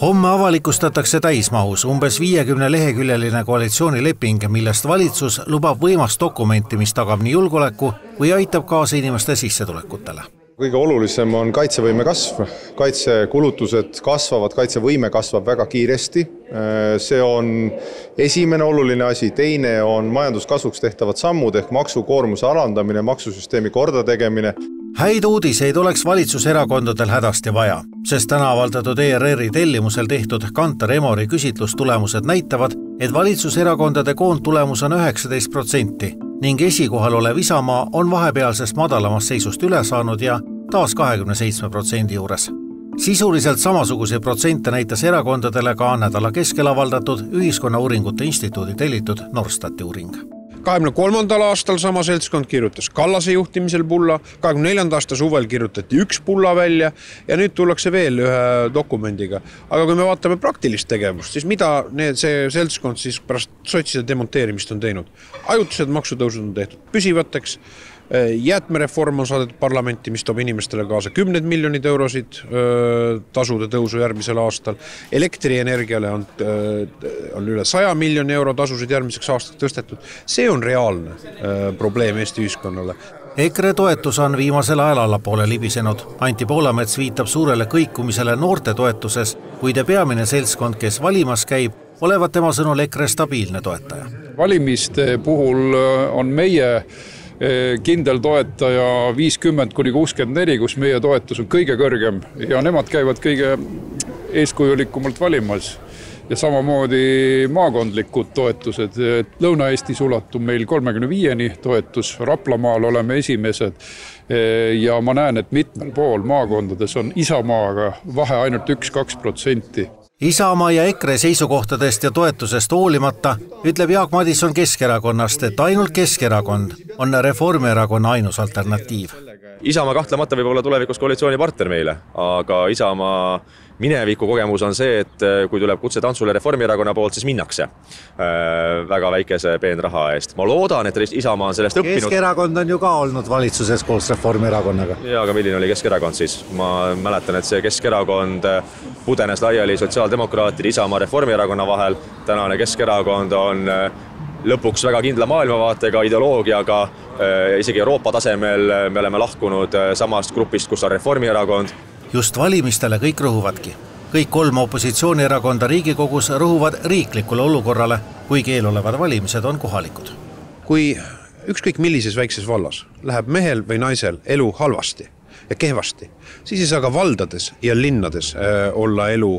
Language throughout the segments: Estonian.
Homme avalikustatakse täismahus umbes 50 leheküljeline koalitsioonileping, millest valitsus lubab võimast dokumenti, mis tagab nii julgeoleku või aitab kaasa inimeste sissetulekutele. Kõige olulisem on kaitsevõime kasv. Kaitsekulutused kasvavad, kaitsevõime kasvab väga kiiresti. See on esimene oluline asi. Teine on majanduskasvuks tehtavad sammud ehk maksukoormuse alandamine, maksusüsteemi korda tegemine. Häid uudiseid oleks valitsuserakondadel hädasti vaja, sest täna avaldatud ERR-i tellimusel tehtud Kantar Emori küsitlustulemused näitavad, et valitsuserakondade koondtulemus on 19% ning esikohal olev Isamaa on vahepealsest madalamast seisust üle saanud ja taas 27% juures. Sisuliselt samasuguse protsente näitas erakondadele ka nädala keskel avaldatud Ühiskonnauuringute Instituudi tellitud Norstati uuring. 23. aastal sama seltskond kirjutas Kallase juhtimisel pulla, 24. aasta suvel kirjutati üks pulla välja ja nüüd tullakse veel ühe dokumendiga. Aga kui me vaatame praktilist tegevust, siis mida see seltskond siis pärast sotside demonteerimist on teinud? Ajutised maksutõusud on tehtud püsivateks, jäätmereform on saadetud parlamenti, mis toob inimestele kaasa 10 miljonid eurosid tasude tõusu järgmisel aastal. Elektrienergiale on üle 100 miljoni euro tasusid järgmiseks aastaks tõstetud. See on reaalne probleem Eesti ühiskonnale. EKRE toetus on viimasel ajal allapoole libisenud. Anti Poolamets viitab suurele kõikumisele noorte toetuses, kuid peamine seltskond, kes valimas käib, olevat tema sõnul EKRE stabiilne toetaja. Valimiste puhul on meie kindel toetaja 50–64, kus meie toetus on kõige kõrgem ja nemad käivad kõige eeskujulikumalt valimas. Ja samamoodi maakondlikud toetused. Lõuna-Eestis ulatub meil 35-ni toetus, Raplamaal oleme esimesed ja ma näen, et mitmel pool maakondades on Isamaaga vahe ainult 1–2%. Isamaa ja EKRE seisukohtadest ja toetusest hoolimata ütleb Jaak Madison Keskerakonnast, et ainult Keskerakond on Reformierakonna ainus alternatiiv. Isamaa kahtlemata võib olla tulevikus koalitsioonipartner meile, aga Isamaa mineviku kogemus on see, et kui tuleb kutse tantsule Reformierakonna poolt, siis minnakse väga väikese peenraha eest. Ma loodan, et Isamaa on sellest õppinud. Keskerakond on ju ka olnud valitsuses koos Reformierakonnaga. Ja, aga milline oli Keskerakond siis? Ma mäletan, et see Keskerakond pudenes laiali sotsiaaldemokraatide Isamaa Reformierakonna vahel. Tänane Keskerakond on lõpuks väga kindla maailmavaatega, ideoloogiaga, isegi Euroopa tasemel me oleme lahkunud samast grupist, kus on Reformierakond. Just valimistele kõik rõhuvadki. Kõik 3 opositsioonierakonda Riigikogus rõhuvad riiklikule olukorrale, kuigi eelolevad valimised on kohalikud. Kui ükskõik millises väikses vallas läheb mehel või naisel elu halvasti ja kehvasti, siis ei saa ka valdades ja linnades olla elu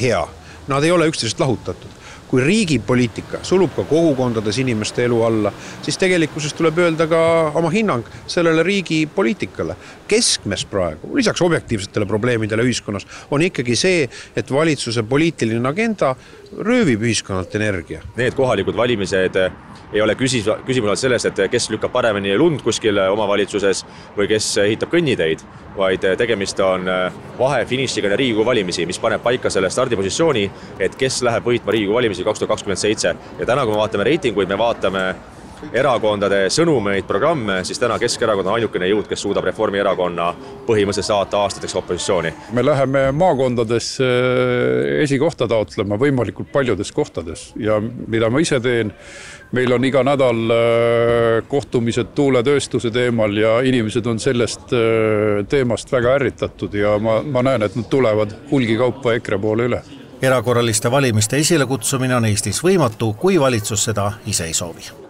hea. Nad ei ole üksteisest lahutatud. Kui riigi poliitika sulub ka kogukondades inimeste elu alla, siis tegelikkuses tuleb öelda ka oma hinnang sellele riigi poliitikale. Keskmes praegu, lisaks objektiivsetele probleemidele ühiskonnas, on ikkagi see, et valitsuse poliitiline agenda röövib ühiskonnalt energia. Need kohalikud valimised ei ole küsimus sellest, et kes lükkab paremini lund kuskil omavalitsuses või kes ehitab kõnniteid, vaid tegemist on vahefinišiga Riigikogu valimisi, mis paneb paika selle stardipositsiooni, et kes läheb võitma Riigikogu valimisi 2027. Ja täna, kui me vaatame reitinguid, me vaatame erakondade sõnumeid, programme, siis täna Keskerakond on ainukene jõud, kes suudab Reformierakonna põhimõtteliselt saata aastateks opositsiooni. Me läheme maakondades esikohta taotlema võimalikult paljudes kohtades ja mida ma ise teen, meil on iga nädal kohtumised tuuletööstuse teemal ja inimesed on sellest teemast väga ärritatud ja ma näen, et nad tulevad hulgikaupa EKRE poole üle. Erakorraliste valimiste esilekutsumine on Eestis võimatu, kui valitsus seda ise ei soovi.